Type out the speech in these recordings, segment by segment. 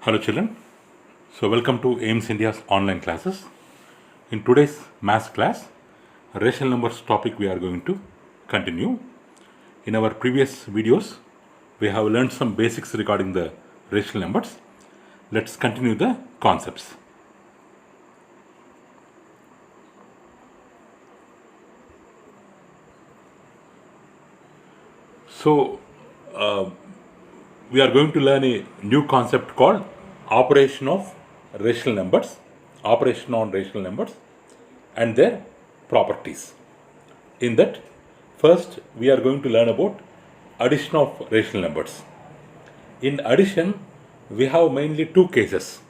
Hello children, so welcome to AIMS India's online classes. In today's math class, rational numbers topic we are going to continue. In our previous videos, we have learned some basics regarding the rational numbers. Let's continue the concepts. So, we are going to learn a new concept called operation of rational numbers, operation on rational numbers and their properties. In that, first we are going to learn about addition of rational numbers. In addition, we have mainly two cases.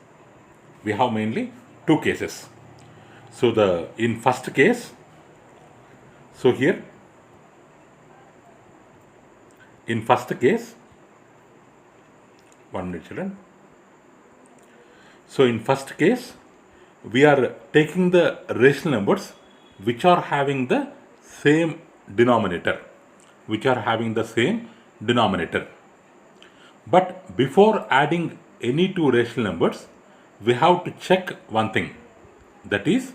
So in first case, so here in first case, 1 minute children. So in first case, we are taking the rational numbers which are having the same denominator. But before adding any two rational numbers, we have to check one thing. That is,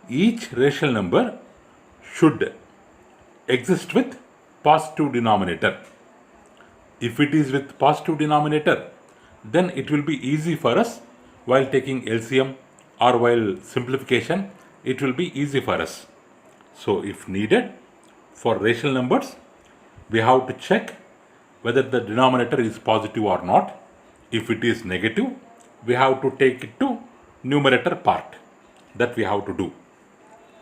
each rational number should exist with positive denominator. If it is with positive denominator, then it will be easy for us while taking LCM or while simplification, it will be easy for us. So if needed for rational numbers, we have to check whether the denominator is positive or not. If it is negative, we have to take it to numerator part. That we have to do.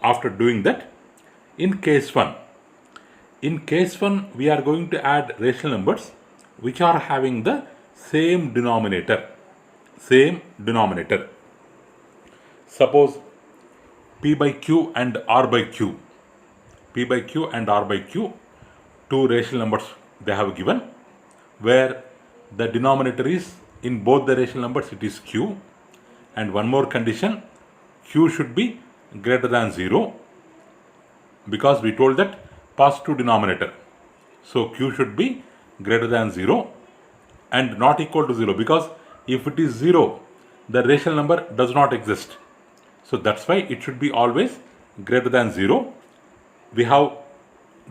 After doing that, in case 1, we are going to add rational numbers which are having the same denominator. Suppose P by Q and R by Q. Two rational numbers they have given, where the denominator is, in both the rational numbers it is Q, and one more condition, Q should be greater than 0, because we told that positive denominator. So Q should be greater than 0 and not equal to 0, because if it is 0, the rational number does not exist. So that's why it should be always greater than 0. We have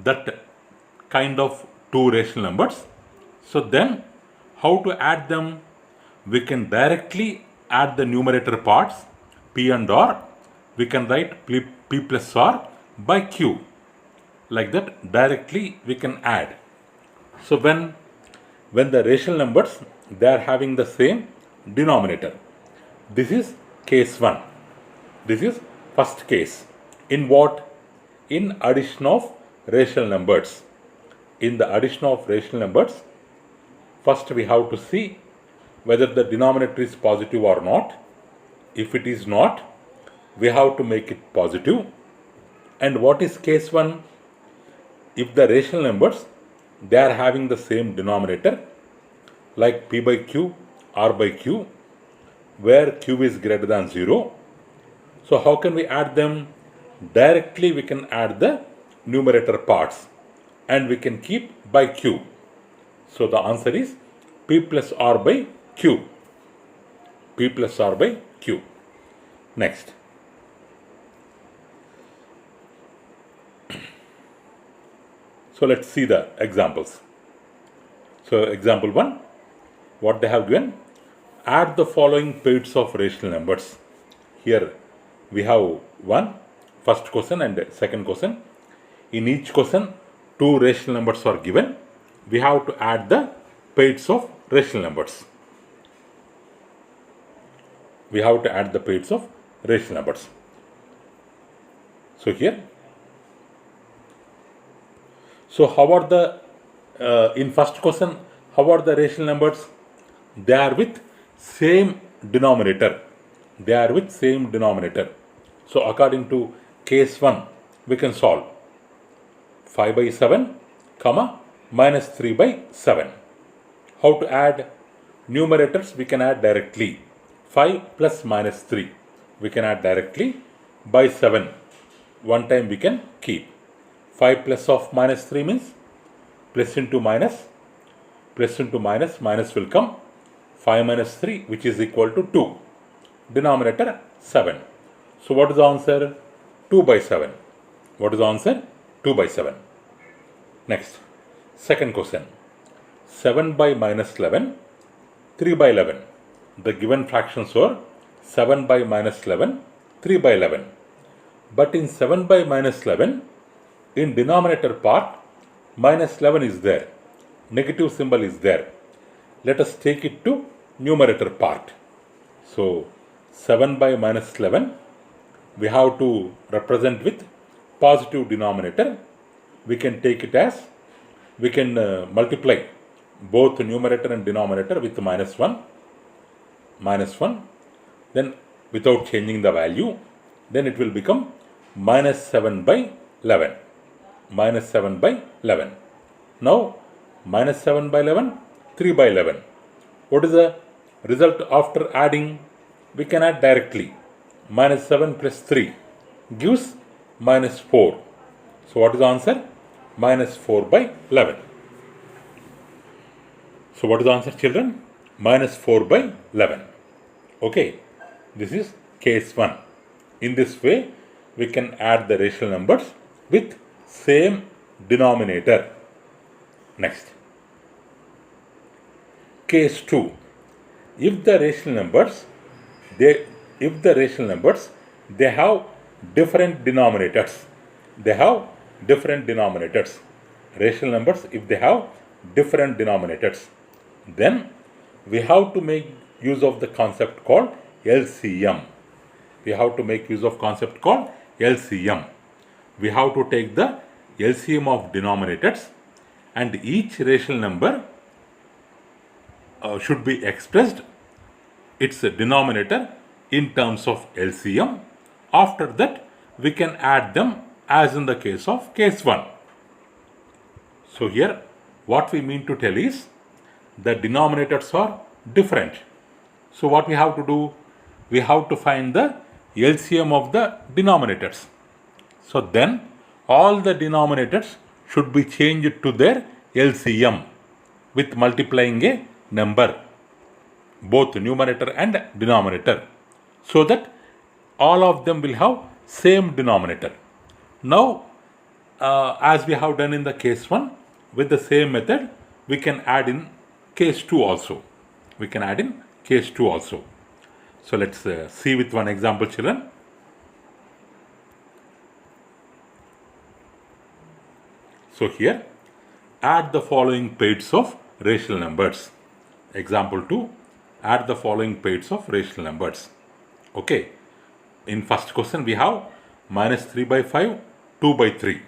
that kind of two rational numbers. So then how to add them? We can directly add the numerator parts P and R. We can write P plus R by Q. Like that, directly we can add. So when the rational numbers, they are having the same denominator. This is case 1. This is first case. In what? In addition of rational numbers. In the addition of rational numbers, first we have to see whether the denominator is positive or not. If it is not, we have to make it positive. And what is case 1? If the rational numbers, they are having the same denominator, like P by Q, R by Q, where Q is greater than 0. So how can we add them? Directly we can add the numerator parts and we can keep by Q. So the answer is P plus R by Q. Next. So let's see the examples. So example 1, what they have given, add the following pairs of rational numbers. Here we have first question and second question. In each question, two rational numbers are given. We have to add the pairs of rational numbers. So here, so how are the, in first question, how are the rational numbers? They are with same denominator. So according to case 1, we can solve 5 by 7, minus 3 by 7. How to add? Numerators we can add directly. 5 plus minus 3 we can add directly by 7. One time we can keep. 5 plus of minus 3 means plus into minus, minus will come. 5 minus 3, which is equal to 2. Denominator 7. So what is the answer? 2 by 7. What is the answer? 2 by 7. Next, second question. 7 by minus 11, 3 by 11. The given fractions were 7 by minus 11, 3 by 11. But in 7 by minus 11, in denominator part, minus 11 is there. Negative symbol is there. Let us take it to numerator part. So 7 by minus 11, we have to represent with positive denominator. We can take it as, we can multiply both numerator and denominator with minus 1, then without changing the value, then it will become minus 7 by 11. Minus 7 by 11. Now, minus 7 by 11, 3 by 11. What is the result after adding? We can add directly. Minus 7 plus 3 gives minus 4. So, what is the answer? Minus 4 by 11. So, what is the answer, children? Minus 4 by 11. Okay, this is case 1. In this way, we can add the rational numbers with same denominator. Next, case 2. If the rational numbers they have different denominators. Rational numbers, if they have different denominators, then we have to make use of the concept called LCM. We have to take the LCM of denominators, and each rational number should be expressed its denominator in terms of LCM. After that, we can add them as in the case of case 1. So here, what we mean to tell is the denominators are different. So what we have to do? We have to find the LCM of the denominators. So then all the denominators should be changed to their LCM with multiplying a number, both numerator and denominator, so that all of them will have same denominator. Now, as we have done in the case 1, with the same method, we can add in case 2 also. So let's see with one example, children. So here, add the following pairs of rational numbers. Example 2, add the following pairs of rational numbers. Okay, in first question we have minus 3 by 5, 2 by 3.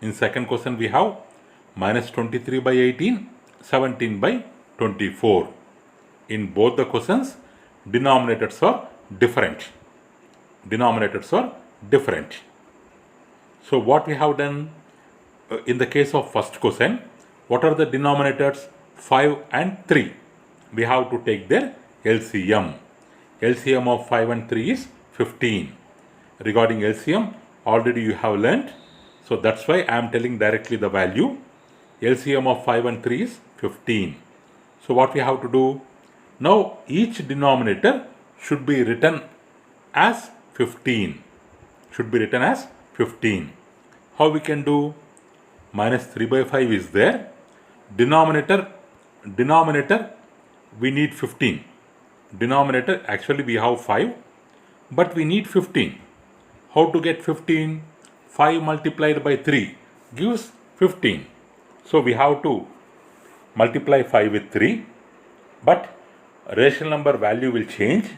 In second question we have minus 23 by 18, 17 by 24. In both the questions, denominators are different. So what we have done in the case of first question, what are the denominators? 5 and 3. We have to take their LCM. LCM of 5 and 3 is 15. Regarding LCM, already you have learnt. So that's why I am telling directly the value. LCM of 5 and 3 is 15. So what we have to do? Now each denominator should be written as 15. How we can do? Minus 3 by 5 is there. Denominator we need 15. Denominator, actually we have 5, but we need 15. How to get 15? 5 multiplied by 3 gives 15. So we have to multiply 5 with 3, but rational number value will change.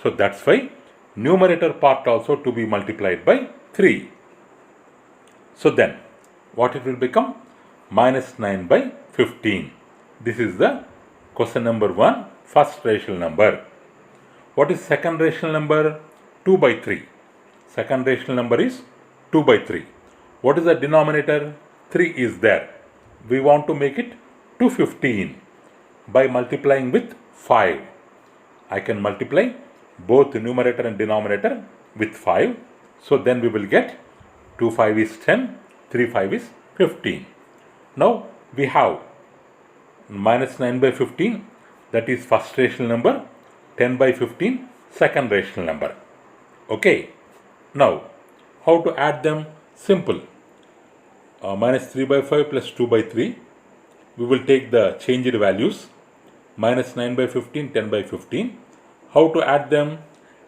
So that's why numerator part also to be multiplied by 3. So then what it will become? Minus 9 by 15. This is the question number 1, first rational number. What is second rational number? 2 by 3. Second rational number is 2 by 3. What is the denominator? 3 is there. We want to make it to 15 by multiplying with 5. I can multiply both numerator and denominator with 5. So then we will get 2 5 is 10, 3 5 is 15. Now we have minus 9 by 15. that is first rational number, 10 by 15 second rational number. Okay. Now, how to add them? Simple. Minus 3 by 5 plus 2 by 3. We will take the changed values. Minus 9 by 15, 10 by 15. How to add them?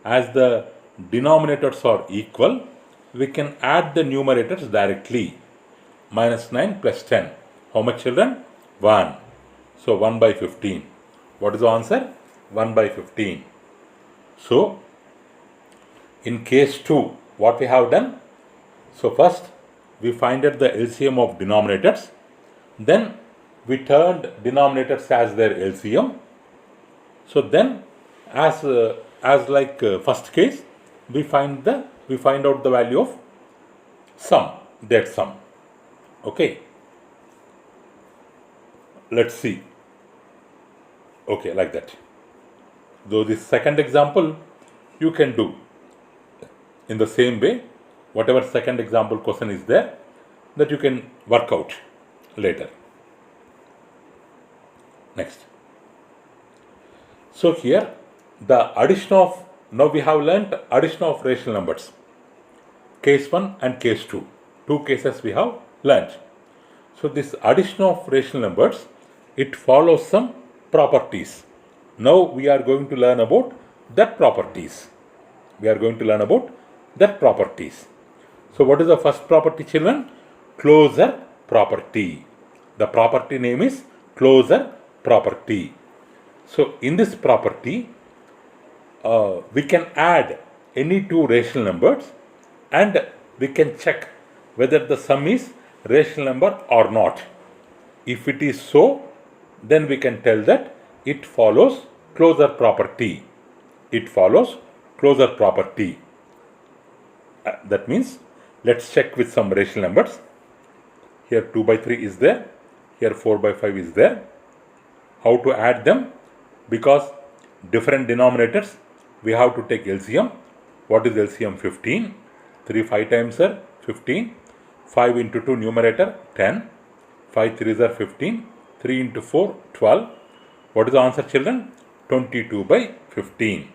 As the denominators are equal, we can add the numerators directly. Minus 9 plus 10. How much, children? 1. So 1 by 15. What is the answer? 1 by 15. So, in case 2, what we have done? So first, we find out the LCM of denominators. Then, we turned denominators as their LCM. So then, as like first case, we find out the value of sum, that sum. Okay. Let's see. Okay, like that. Though this second example, you can do in the same way, whatever second example question is there, that you can work out later. Next. So here, the addition of, now we have learnt addition of rational numbers. Case 1 and case 2. Two cases we have learnt. So this addition of rational numbers, it follows some properties. Now we are going to learn about that properties. So what is the first property, children? Closure property. The property name is closure property. So in this property, we can add any two rational numbers and we can check whether the sum is rational number or not. If it is so, then we can tell that it follows closure property. That means, let's check with some rational numbers. Here 2 by 3 is there. Here 4 by 5 is there. How to add them? Because different denominators, we have to take LCM. What is LCM? 15. 3 5 times are 15. 5 into 2 numerator 10. 5 3s are 15. 3 into 4 12. What is the answer, children? 22 by 15.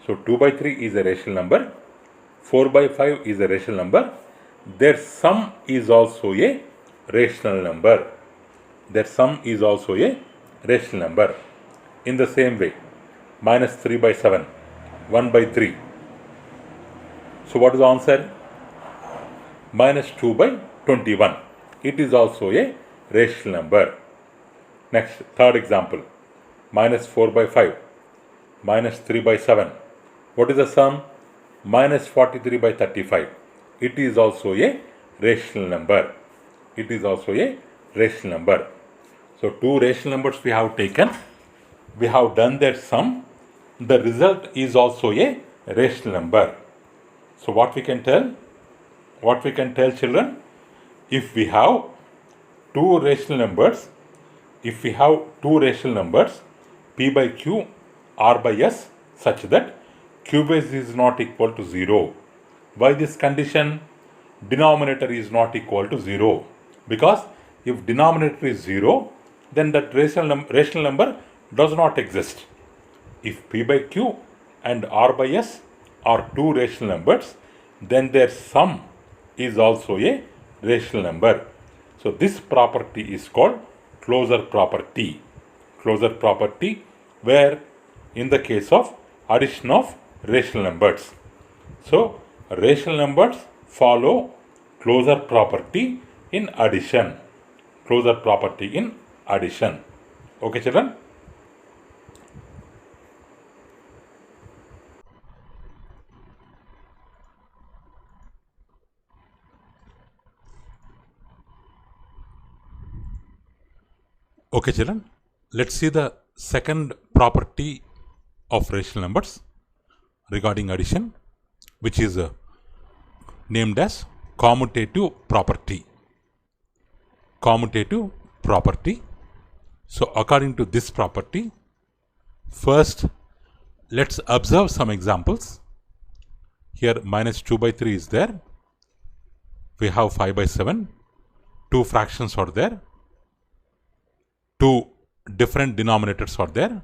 So 2 by 3 is a rational number. 4 by 5 is a rational number. Their sum is also a rational number. In the same way, minus 3 by 7, 1 by 3. So what is the answer? Minus 2 by 21. It is also a rational number. Next, third example. Minus 4 by 5. Minus 3 by 7. What is the sum? Minus 43 by 35. It is also a rational number. So two rational numbers we have taken. We have done their sum. The result is also a rational number. So what we can tell? Children? If we have two rational numbers, P by Q, R by S, such that Q base is not equal to 0. Why this condition? Denominator is not equal to 0. Because if denominator is 0, then that rational number does not exist. If P by Q and R by S are two rational numbers, then their sum is also a rational number. So this property is called closure property. Where in the case of addition of rational numbers. So rational numbers follow closure property in addition. Okay, children? Okay, children, let's see the second property of rational numbers regarding addition, which is named as commutative property. So according to this property, first let's observe some examples. Here minus 2 by 3 is there. We have 5 by 7. Two fractions are there. Two different denominators are there.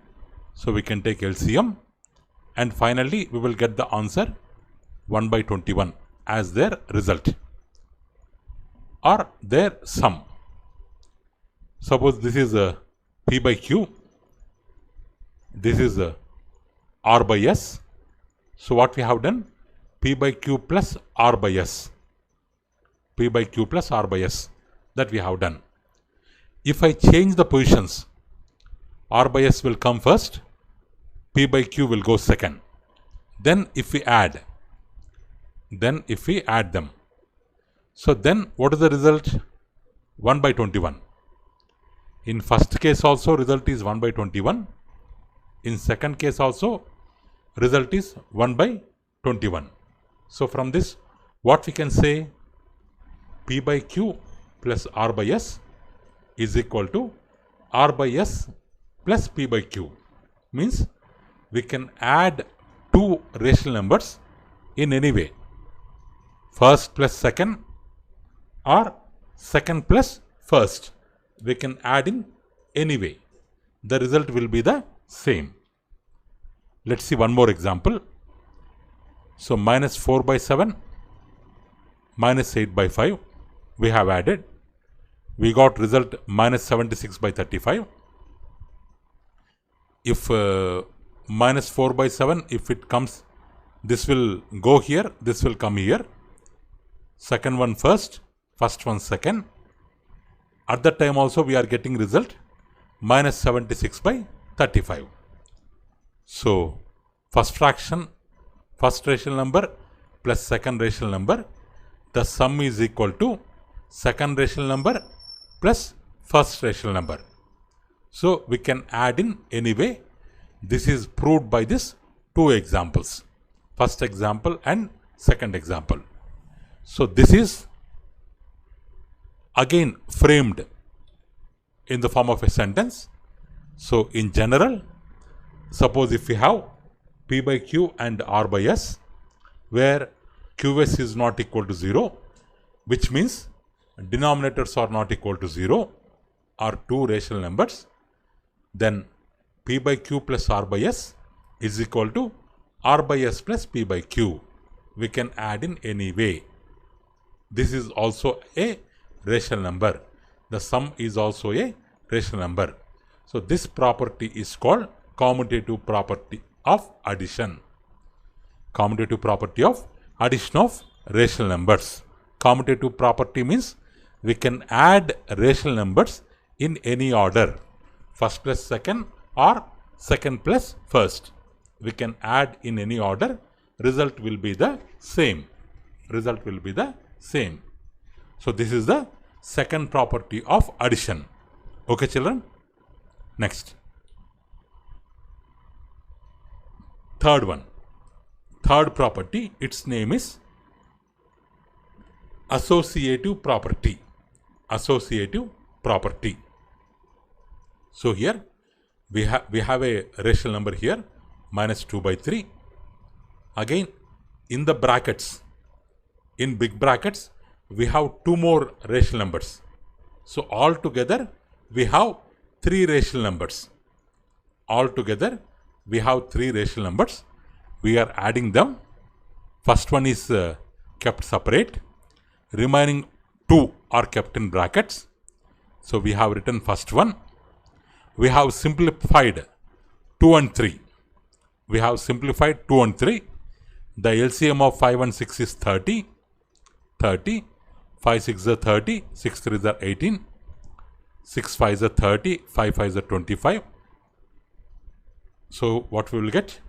So we can take LCM, and finally we will get the answer 1 by 21 as their result or their sum. Suppose this is a P by Q, this is a R by S. So what we have done? P by Q plus R by S. P by Q plus R by S, that we have done. If I change the positions, R by S will come first, P by Q will go second. Then if we add them, so then what is the result? 1 by 21. In first case also result is 1 by 21. In second case also result is 1 by 21. So from this what we can say? P by Q plus R by S is equal to R by S plus P by Q. Means we can add two rational numbers in any way. First plus second or second plus first. We can add in any way. The result will be the same. Let's see one more example. So minus 4 by 7, minus 8 by 5. We have added. We got result minus 76 by 35. If minus 4 by 7, if it comes, this will go here, this will come here. Second one first, first one second. At that time also we are getting result minus 76 by 35. So first fraction, first rational number plus second rational number, the sum is equal to second rational number plus first rational number. So we can add in any way. This is proved by this two examples, first example and second example. So this is again framed in the form of a sentence. So in general, suppose if we have P by Q and R by S, where QS is not equal to 0, which means denominators are not equal to 0, are two rational numbers, then P by Q plus R by S is equal to R by S plus P by Q. We can add in any way. This is also a rational number. The sum is also a rational number. So this property is called commutative property of addition. Commutative property of addition of rational numbers. Commutative property means we can add rational numbers in any order. First plus second or second plus first. We can add in any order. Result will be the same. Result will be the same. So this is the second property of addition. Okay, children? Next. Third one. Third property, its name is associative property. Associative property. So here we have a rational number here, minus 2 by 3. Again, in the brackets, in big brackets, we have two more rational numbers. So altogether we have three rational numbers. Altogether we have three rational numbers. We are adding them. First one is kept separate. Remaining two are kept in brackets. So we have written first one. We have simplified 2 and 3. We have simplified 2 and 3. The LCM of 5 and 6 is 30. 30. 5 6 is 30. 6 3 is 18. 6 5 is 30. 5 5 is 25. So what we will get?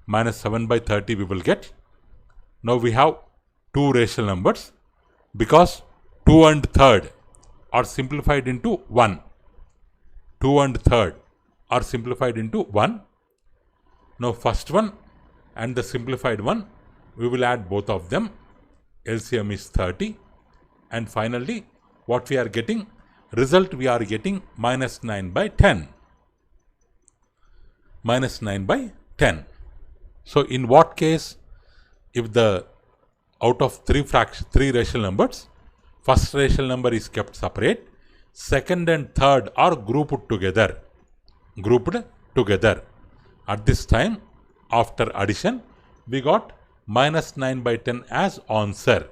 Minus 7 by 30 we will get. Now we have two rational numbers because 2 and third are simplified into 1. 2 and third are simplified into 1. Now first one and the simplified one, we will add both of them. LCM is 30. And finally, what we are getting? Result we are getting minus 9 by 10. Minus 9 by 10. So in what case, if the out of three rational numbers, first rational number is kept separate, second and third are grouped together. Grouped together. At this time, after addition, we got minus 9 by 10 as answer.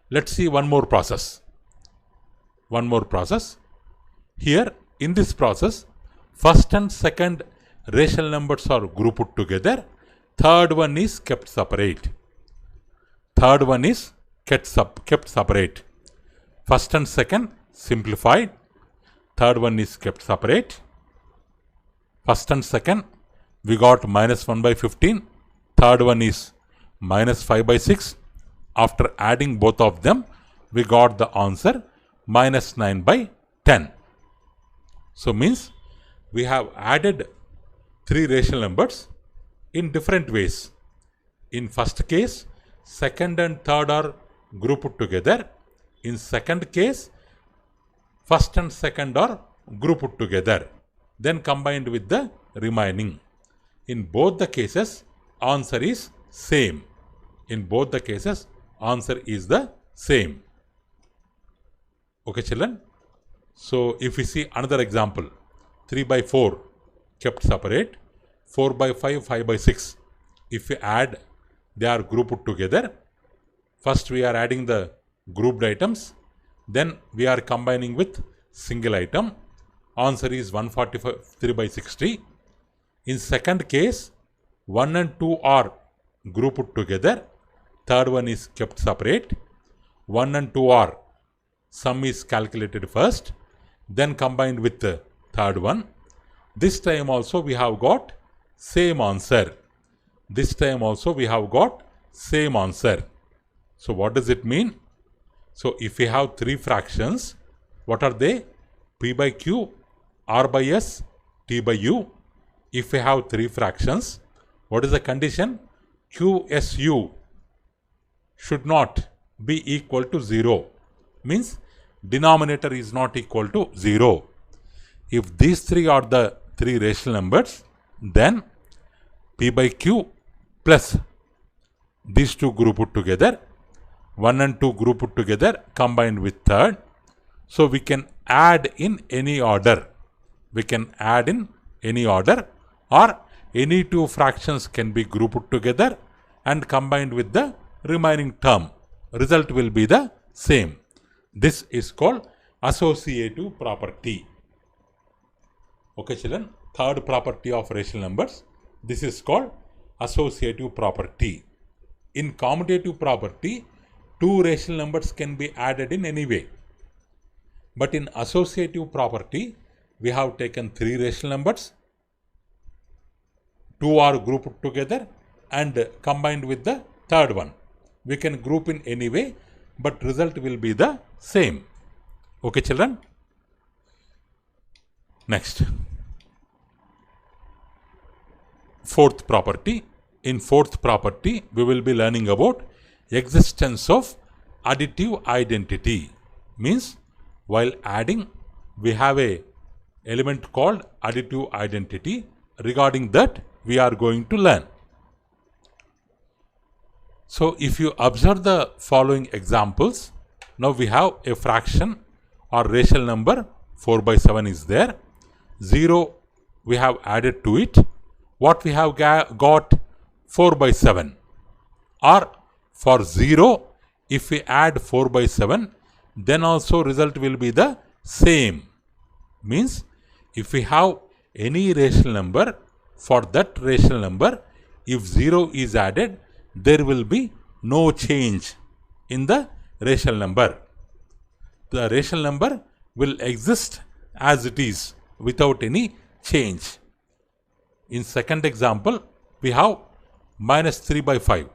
Let's see one more process. Here, in this process, first and second rational numbers are grouped together. Third one is kept separate. Kept separate. First and second simplified. Third one is kept separate. First and second, we got minus 1 by 15. Third one is minus 5 by 6. After adding both of them, we got the answer minus 9 by 10. So means we have added three rational numbers in different ways. In first case, second and third are grouped together. In second case, first and second are grouped together, then combined with the remaining. In both the cases, answer is same. Answer is the same. Okay, children. So, if we see another example, 3 by 4 kept separate, 4 by 5, 5 by 6. If we add, they are grouped together. First, we are adding the grouped items. Then, we are combining with single item. Answer is 143 by 60. In second case, 1 and 2 are grouped together. Third one is kept separate. 1 and 2 are, sum is calculated first, then combined with the third one. This time also we have got same answer. So what does it mean? So if we have three fractions, what are they? P by Q, R by S, T by U. If we have three fractions, what is the condition? QSU should not be equal to 0. Means denominator is not equal to 0. If these three are the three rational numbers, then P by Q plus these two grouped together, 1 and 2 grouped together combined with third. So we can add in any order. Or any two fractions can be grouped together and combined with the remaining term. Result will be the same. This is called associative property. Okay, children. Third property of rational numbers. This is called associative property. In commutative property, two rational numbers can be added in any way. But in associative property, we have taken three rational numbers. Two are grouped together and combined with the third one. We can group in any way, but result will be the same. Okay, children? Next. Fourth property. In fourth property, we will be learning about existence of additive identity. Means, while adding, we have a element called additive identity. Regarding that, we are going to learn. So, if you observe the following examples, now we have a fraction or rational number 4 by 7 is there. 0 we have added to it. What we have got? 4 by 7. Or for 0, if we add 4 by 7, then also result will be the same. Means, if we have any rational number, for that rational number, if 0 is added, there will be no change in the rational number. The rational number will exist as it is without any change. In second example, we have minus 3 by 5.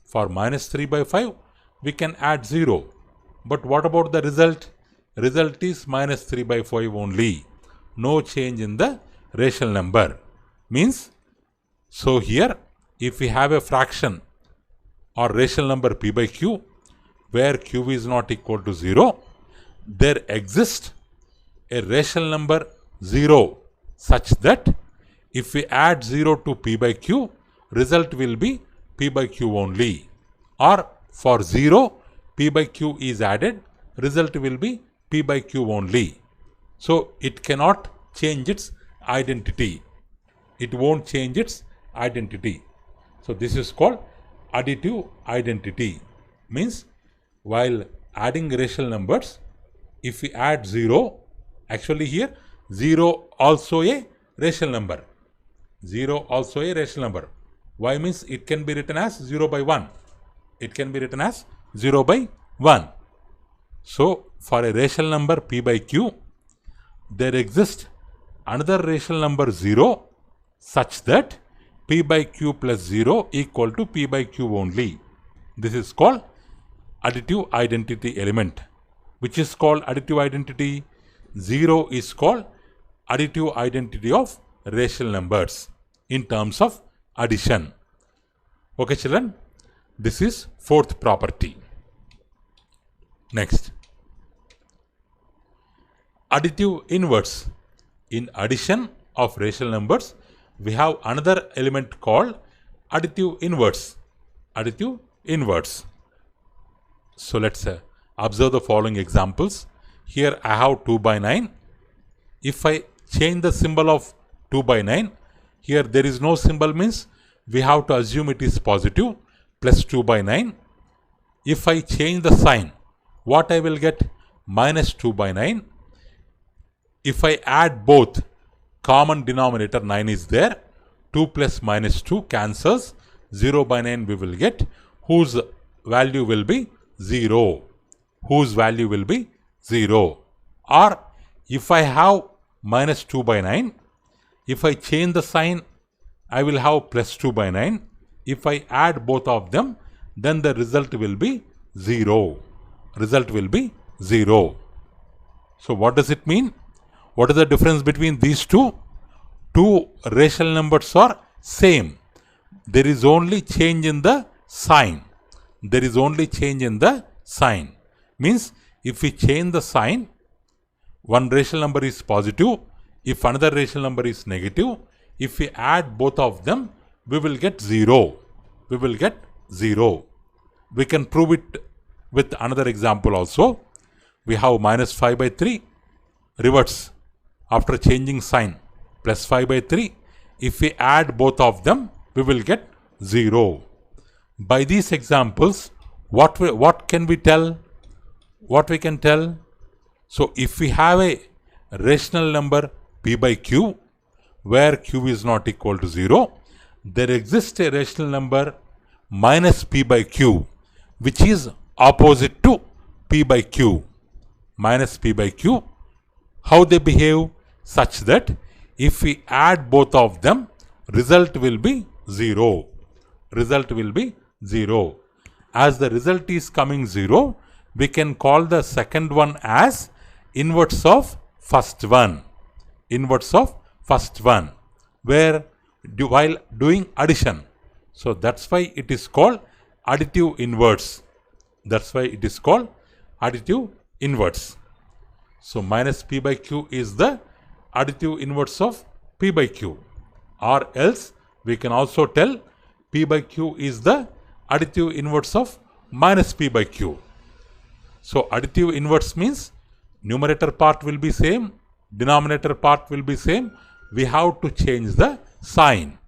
For minus 3 by 5, we can add 0. But what about the result? Result is minus 3 by 5 only. No change in the rational number. Means, so here, if we have a fraction or rational number P by Q, where Q is not equal to 0, there exists a rational number 0 such that if we add 0 to P by Q, result will be P by Q only. Or for 0, P by Q is added, result will be P by Q only. So it cannot change its identity. it won't change its identity. So this is called additive identity. Means while adding rational numbers, if we add 0, actually here 0 also a rational number. 0 also a rational number. Why? Means it can be written as 0 by 1. It can be written as 0 by 1. So for a rational number p by q, there exists another rational number 0 such that p by q plus 0 equal to p by q only. This is called additive identity element. Which is called additive identity? 0 is called additive identity of rational numbers in terms of addition. Okay children, this is fourth property. Next, additive inverse. In addition of rational numbers, we have another element called additive inverse. Additive inverse. So let's observe the following examples. Here I have 2 by 9. If I change the symbol of 2 by 9, here there is no symbol, means we have to assume it is positive, plus 2 by 9. If I change the sign, what I will get? Minus 2 by 9. If I add both, common denominator 9 is there. 2 plus minus 2 cancels. 0 by 9 we will get, whose value will be 0. Whose value will be 0. Or if I have minus 2 by 9, if I change the sign, I will have plus 2 by 9. If I add both of them, then the result will be 0. Result will be 0. So what does it mean? What is the difference between these two? Two rational numbers are same. There is only change in the sign. There is only change in the sign. Means if we change the sign, one rational number is positive, if another rational number is negative, if we add both of them, we will get 0. We will get 0. We can prove it with another example also. We have minus 5 by 3 reverse after changing sign, plus 5 by 3. If we add both of them, we will get 0. By these examples, what can we tell? What we can tell? So if we have a rational number p by q, where q is not equal to 0, there exists a rational number minus p by q, which is opposite to p by q. Minus p by q, how they behave? Such that if we add both of them, result will be 0. Result will be 0. As the result is coming 0, we can call the second one as inverse of first one. Inverse of first one, where while doing addition. So that's why it is called additive inverse. That's why it is called additive inverse. So minus p by q is the additive inverse of p by q. Or else we can also tell p by q is the additive inverse of minus p by q. So additive inverse means numerator part will be same, denominator part will be same. We have to change the sign.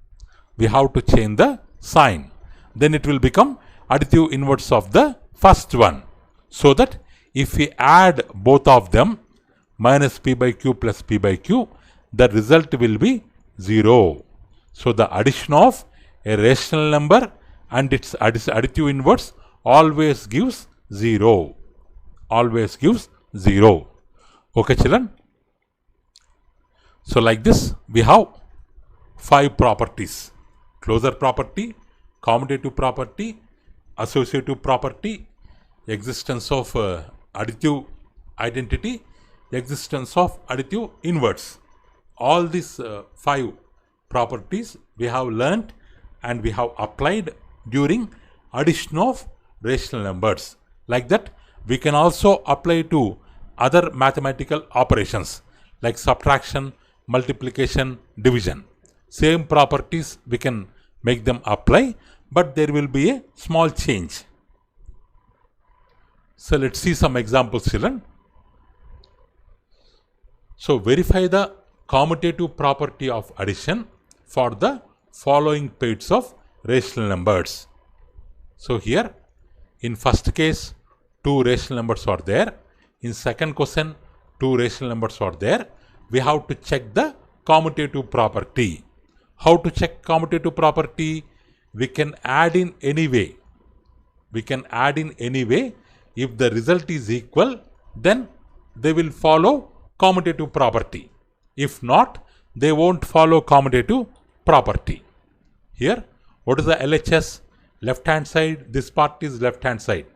We have to change the sign. Then it will become additive inverse of the first one. So that if we add both of them, minus p by q plus p by q, the result will be 0. So the addition of a rational number and its additive inverse always gives 0. Always gives 0. Okay children? So like this we have 5 properties: closure property, commutative property, associative property, existence of additive identity, existence of additive inverse. All these 5 properties we have learnt and we have applied during addition of rational numbers. Like that, we can also apply to other mathematical operations like subtraction, multiplication, division. Same properties we can make them apply, but there will be a small change. So let's see some examples, children. So verify the commutative property of addition. for the following pairs of rational numbers. So here, in first case, two rational numbers are there. In second question, two rational numbers are there. We have to check the commutative property. How to check commutative property? We can add in any way. We can add in any way. If the result is equal, then they will follow commutative property. If not, they won't follow commutative property. Here, what is the LHS? Left hand side, this part is left hand side.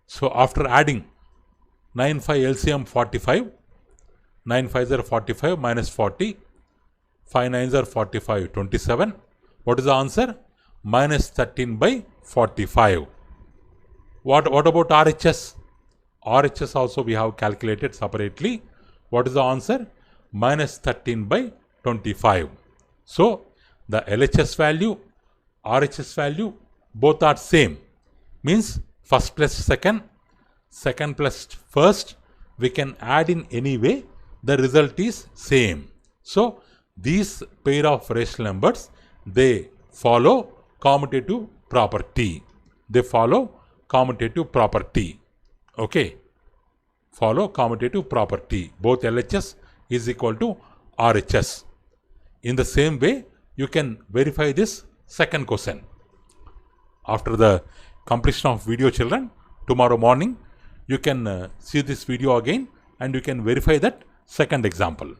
So after adding 9 5 LCM 45, 9 5s are 45 minus 40, 5 9s are 45, 27. What is the answer? Minus 13 by 45. What about RHS? RHS also we have calculated separately. What is the answer? Minus 13 by 25. So the LHS value, RHS value, both are same. Means first plus second, second plus first, we can add in any way, the result is same. So these pair of rational numbers, they follow commutative property. They follow commutative property. Okay. Follow commutative property. Both LHS is equal to RHS. In the same way, you can verify this second question. After the completion of video, children, tomorrow morning, you can see this video again and you can verify that second example.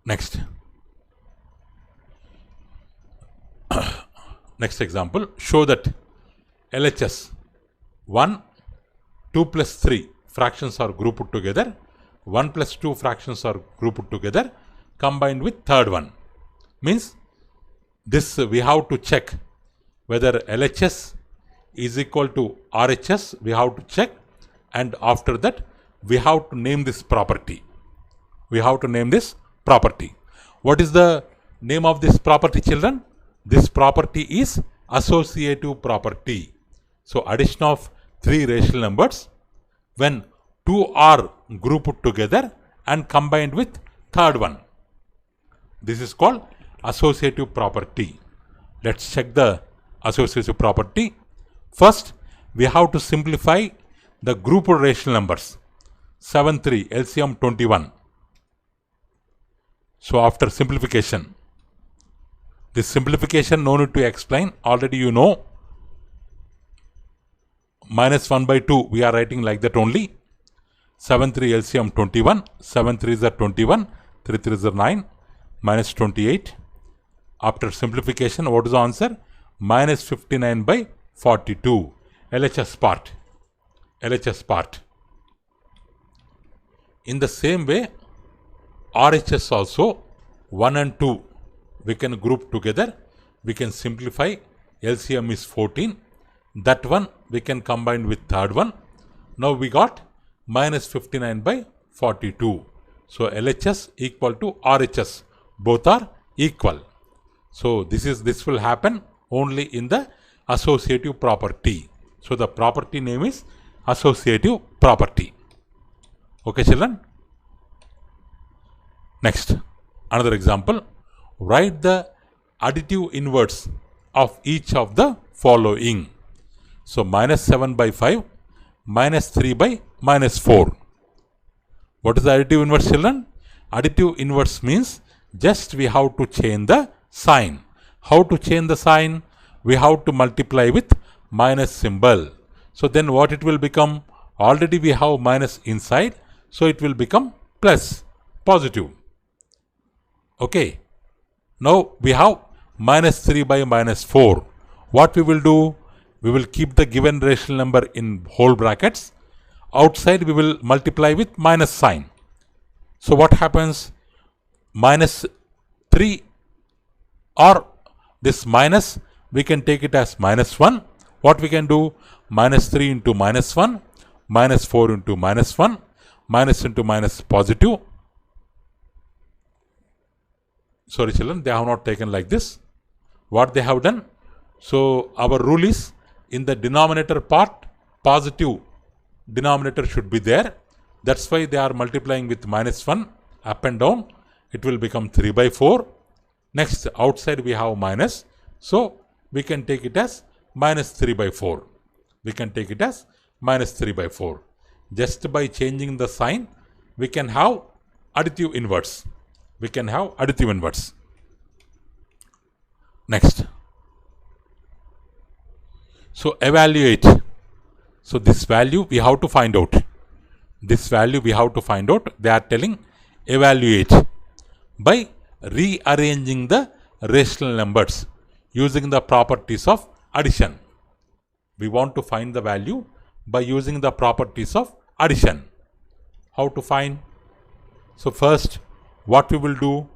Next. Next example, show that LHS 1, 2 plus 3 fractions are grouped together, 1 plus 2 fractions are grouped together, combined with third one. Means this we have to check whether LHS is equal to RHS, we have to check, and after that we have to name this property. We have to name this property. What is the name of this property, children? This property is associative property. So addition of three rational numbers when two are grouped together and combined with third one. This is called associative property. Let's check the associative property. First, we have to simplify the grouped rational numbers. 7 3 LCM 21. So after simplification, this simplification no need to explain, already you know. Minus 1 by 2 we are writing like that only. 7 3 LCM 21, 7 3s are 21, 3 3s are 9, minus 28. After simplification, what is the answer? Minus 59 by 42. LHS part. LHS part. In the same way, RHS also 1 and 2 we can group together. We can simplify. LCM is 14. That one we can combine with third one. Now we got minus 59 by 42. So LHS equal to RHS. Both are equal. So this will happen only in the associative property. So the property name is associative property. Okay, children. Next, another example. Write the additive inverse of each of the following. So minus 7 by 5, minus 3 by minus 4. What is the additive inverse, children? Additive inverse means just we have to change the sign. How to change the sign? We have to multiply with minus symbol. So then what it will become? Already we have minus inside, so it will become plus, positive. Okay. Now we have minus 3 by minus 4. What we will do? We will keep the given rational number in whole brackets. Outside we will multiply with minus sign. So what happens? Minus 3 or this minus, we can take it as minus 1. What we can do? Minus 3 into minus 1, minus 4 into minus 1, minus into minus positive. Sorry children, they have not taken like this. What they have done? So our rule is in the denominator part, positive denominator should be there. That's why they are multiplying with minus 1 up and down. it will become 3 by 4. Next, outside we have minus, so we can take it as minus 3 by 4. We can take it as minus 3 by 4. Just by changing the sign, we can have additive inverse. We can have additive inverse. Next. So evaluate. So this value we have to find out. This value we have to find out. They are telling evaluate by rearranging the rational numbers using the properties of addition. We want to find the value by using the properties of addition. How to find? So first, what we will do?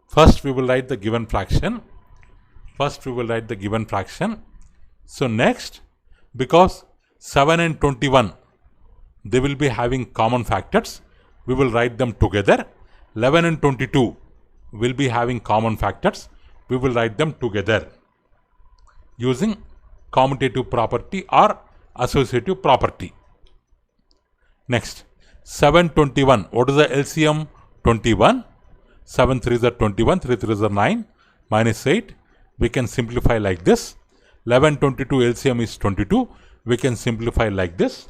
First we will write the given fraction. So next, because 7 and 21, they will be having common factors, we will write them together. 11 and 22 will be having common factors, we will write them together using commutative property or associative property. Next, 7, 21, what is the LCM? 21. 7 3s are 21, 3 3s are 9, minus 8. We can simplify like this. 11, 22 LCM is 22. We can simplify like this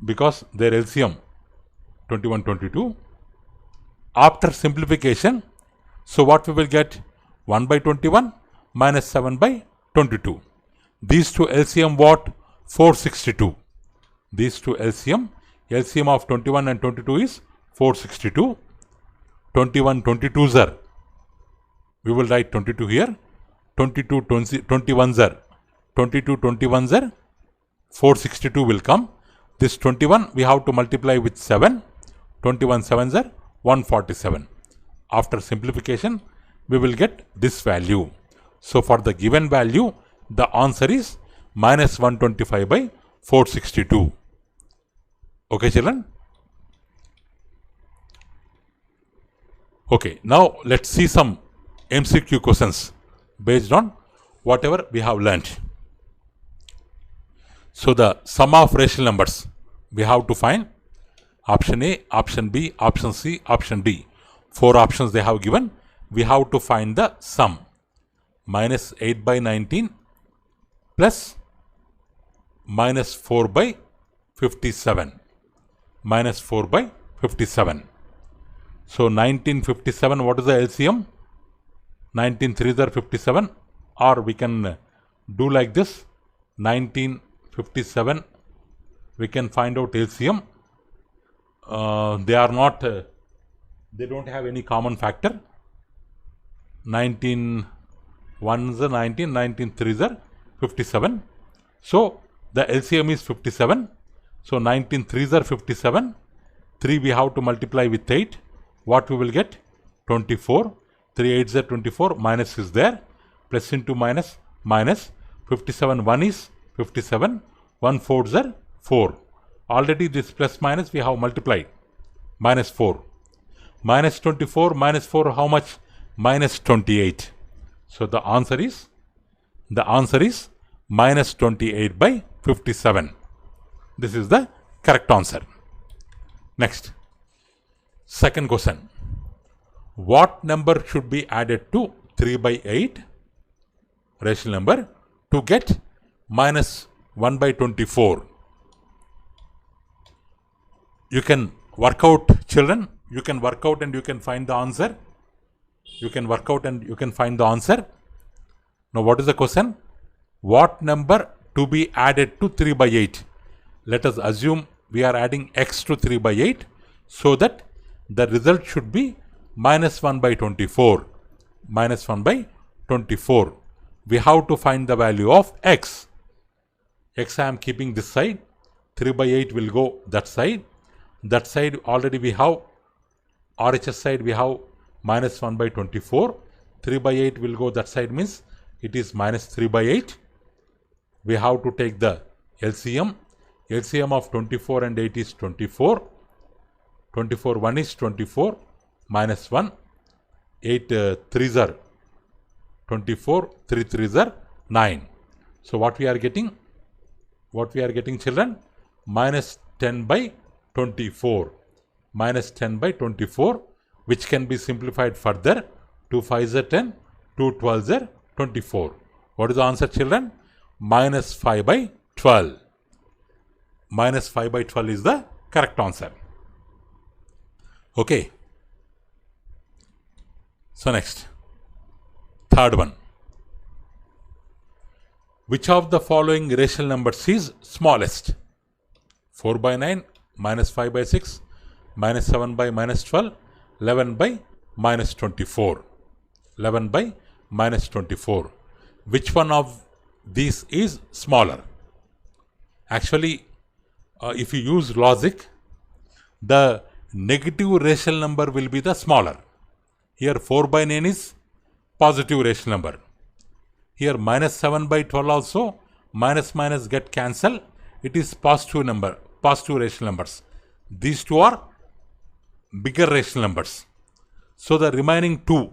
because their LCM 21, 22. After simplification, so what we will get? 1 by 21 minus 7 by 22. These two LCM what? 462. These two LCM of 21 and 22 is 462. 21, 22s are, we will write 22 here. 22, 21s are, 22, 21s are, 462 will come. This 21 we have to multiply with 7. 21 7s are 147. After simplification, we will get this value. So for the given value, the answer is minus 125 by 462. Okay, children? Okay, now let's see some MCQ questions based on whatever we have learned. So the sum of rational numbers we have to find. Option A, option B, option C, option D. 4 options they have given. We have to find the sum. Minus 8 by 19 plus minus 4 by 57. Minus 4 by 57. So 1957, what is the LCM? 19 3s are 57, or we can do like this. 1957, we can find out LCM. They are not, they don't have any common factor. 19 1s are 19, 19 3s are 57. So the LCM is 57. So 19 3s are 57. 3 we have to multiply with 8. What we will get? 24. 3 8s are 24. Minus is there. Plus into minus. Minus. 57 1 is 57. 1 4s are 4. Already this plus minus we have multiplied. Minus 4. Minus 24 minus 4 how much? Minus 28. So the answer is minus 28 by 57. This is the correct answer. Next. Second question. What number should be added to 3 by 8 rational number to get minus 1 by 24? You can work out, children. You can work out and you can find the answer. You can work out and you can find the answer. Now what is the question? What number to be added to 3 by 8? Let us assume we are adding x to 3 by 8 so that the result should be minus 1 by 24. Minus 1 by 24. We have to find the value of x. X I am keeping this side. 3 by 8 will go that side. That side already we have, RHS side we have minus 1 by 24. 3 by 8 will go that side, means it is minus 3 by 8. We have to take the LCM. LCM of 24 and 8 is 24. 24 1 is 24 minus 1. 8 3s are 24. 3 3s are 9. So what we are getting? What we are getting, children? Minus 10 by 24. Minus 10 by 24. which can be simplified further. 2 5s are 10, 2 12s are 24. What is the answer, children? Minus 5 by 12. Minus 5 by 12 is the correct answer. Okay. So next, third one. Which of the following rational numbers is smallest? 4 by 9, minus 5 by 6, minus 7 by minus 12, 11 by minus 24. 11 by minus 24. Which one of these is smaller? Actually, if you use logic, the negative rational number will be the smaller. Here 4 by 9 is positive rational number. Here minus 7 by 12 also, minus minus get cancelled. It is positive number, positive rational numbers. These two are bigger rational numbers. So the remaining two,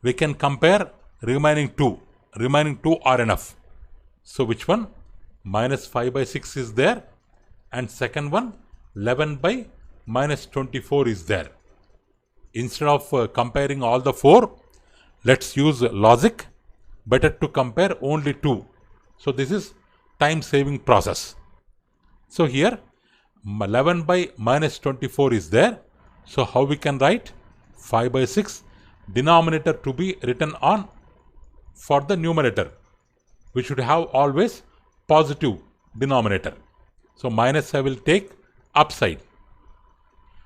we can compare remaining two. Remaining two are enough. So which one? Minus 5 by 6 is there. And second one, 11 by minus 24 is there. Instead of comparing all the four, let's use logic. Better to compare only two. So this is time saving process. So here 11 by minus 24 is there. So how we can write? 5 by 6 denominator to be written on for the numerator. We should have always positive denominator. So minus I will take upside.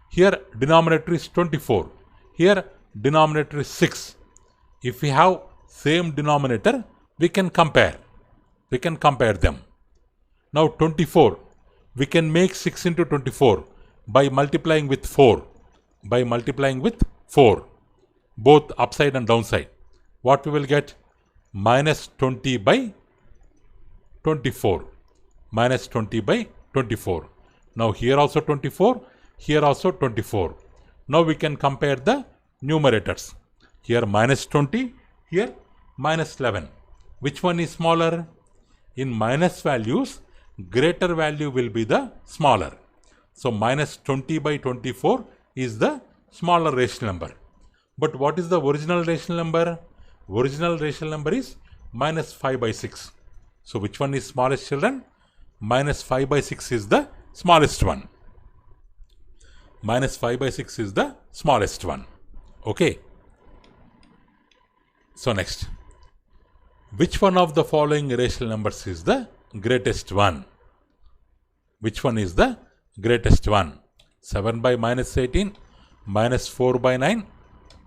Here denominator is 24. Here denominator is 6. If we have same denominator, we can compare. We can compare them. Now 24. We can make 6 into 24 by multiplying with 4. By multiplying with 4. Both upside and downside. What we will get? Minus 20 by 24. Minus 20 by 24. Now here also 24. Here also 24. Now we can compare the numerators. Here minus 20. Here minus 11. Which one is smaller? In minus values, greater value will be the smaller. So minus 20 by 24 is the smaller rational number. But what is the original rational number? Original rational number is minus 5 by 6. So which one is smallest, children? Minus 5 by 6 is the smallest one. Minus 5 by 6 is the smallest one. Okay. So next. Which one of the following rational numbers is the greatest one? Which one is the greatest one? 7 by minus 18, minus 4 by 9,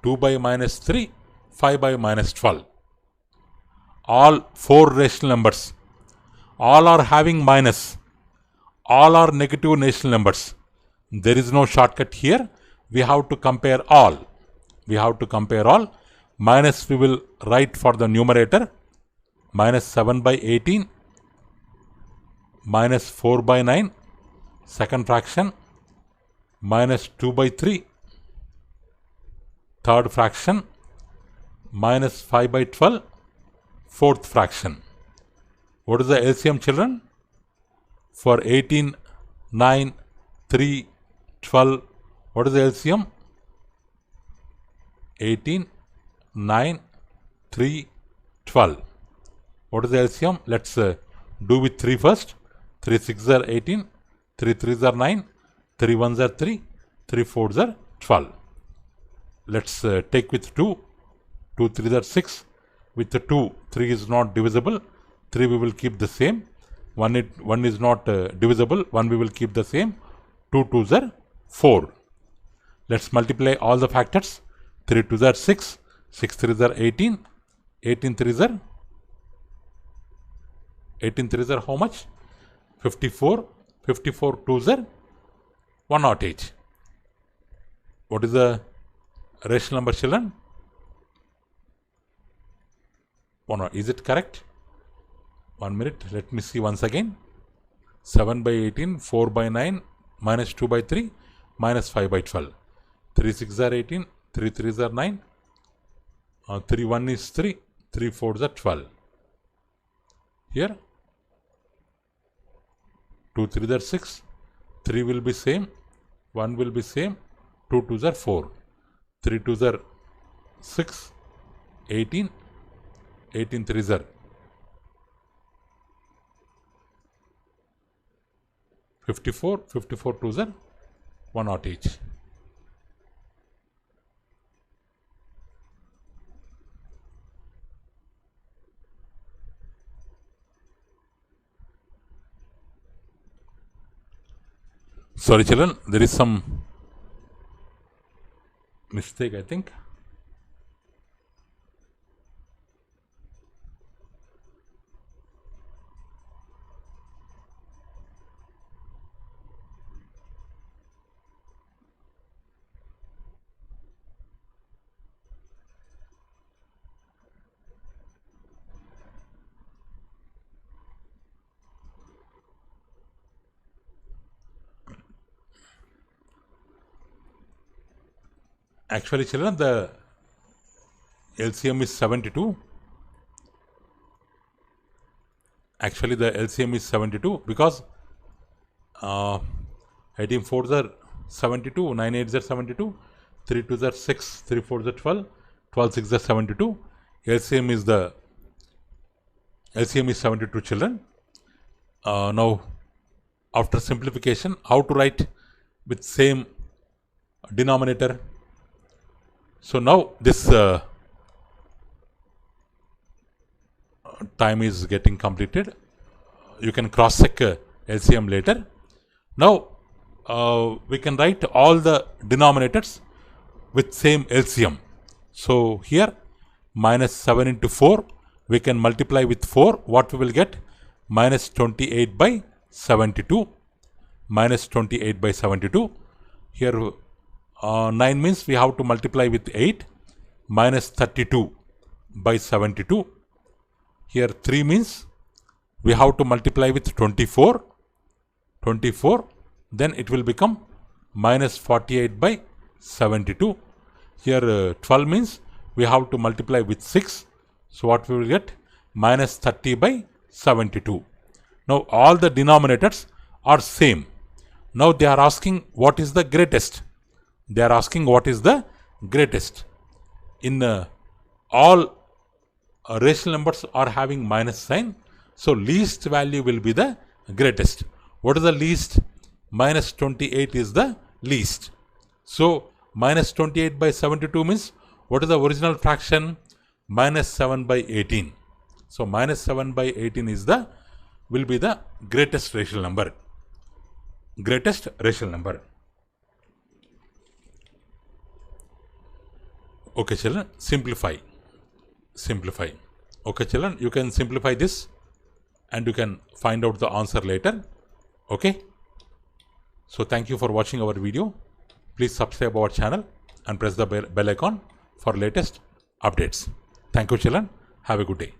2 by minus 3, 5 by minus 12. All four rational numbers. All are having minus. All are negative rational numbers. There is no shortcut here. We have to compare all. We have to compare all. Minus we will write for the numerator. Minus 7 by 18. Minus 4 by 9. Second fraction. Minus 2 by 3. Third fraction. Minus 5 by 12. Fourth fraction. What is the LCM, children? For 18, 9, 3, 12. What is the LCM? 18, 9, 3, 12. What is the LCM? Let's do with 3 first. 3 6s are 18, 3 3s are 9, 3 1s are 3, 3 4s are 12. Let's take with 2. 2 3s are 6. With the 2, 3 is not divisible. 3 we will keep the same. 1 is not divisible. 1 we will keep the same. 2 2s are 4. Let's multiply all the factors. 3 2s are 6. 6 3s are 18. 18 3s are 18 3s are how much? 54. 54 2s are 108. What is the rational number, children? Is it correct? 1 minute. Let me see once again. 7 by 18, 4 by 9, minus 2 by 3, minus 5 by 12. 3 6 are 18, 3 3s are 9, 3 1 is 3, 3 4s are 12. Here 2 3s are 6, 3 will be same, 1 will be same, 2 2s are 4, 3 2s are 6, 18, 18 3s are 54, 54 2s are 1 naught each. Sorry children, there is some mistake I think. Actually children, the LCM is 72. Actually the LCM is 72 because 18 4s are 72, 9 8s are 72, 3 2s are 6, 3 4s are 12, 12 6s are 72. LCM is 72 children. Now after simplification, how to write with same denominator? So now this time is getting completed. You can cross check LCM later. Now we can write all the denominators with same LCM. So here minus 7 into 4, we can multiply with 4. What we will get? Minus 28 by 72. Minus 28 by 72. Here 9 means we have to multiply with 8. Minus 32 by 72. Here 3 means we have to multiply with 24. 24. Then it will become minus 48 by 72. Here 12 means we have to multiply with 6. So what we will get? Minus 30 by 72. Now all the denominators are same. Now they are asking what is the greatest. They are asking what is the greatest. In all rational numbers are having minus sign. So least value will be the greatest. What is the least? Minus 28 is the least. So minus 28 by 72 means what is the original fraction? Minus 7 by 18. So minus 7 by 18 is will be the greatest rational number. Greatest rational number. Okay children, simplify. Simplify. Okay children, you can simplify this and you can find out the answer later. Okay. So thank you for watching our video. Please subscribe our channel and press the bell icon for latest updates. Thank you children. Have a good day.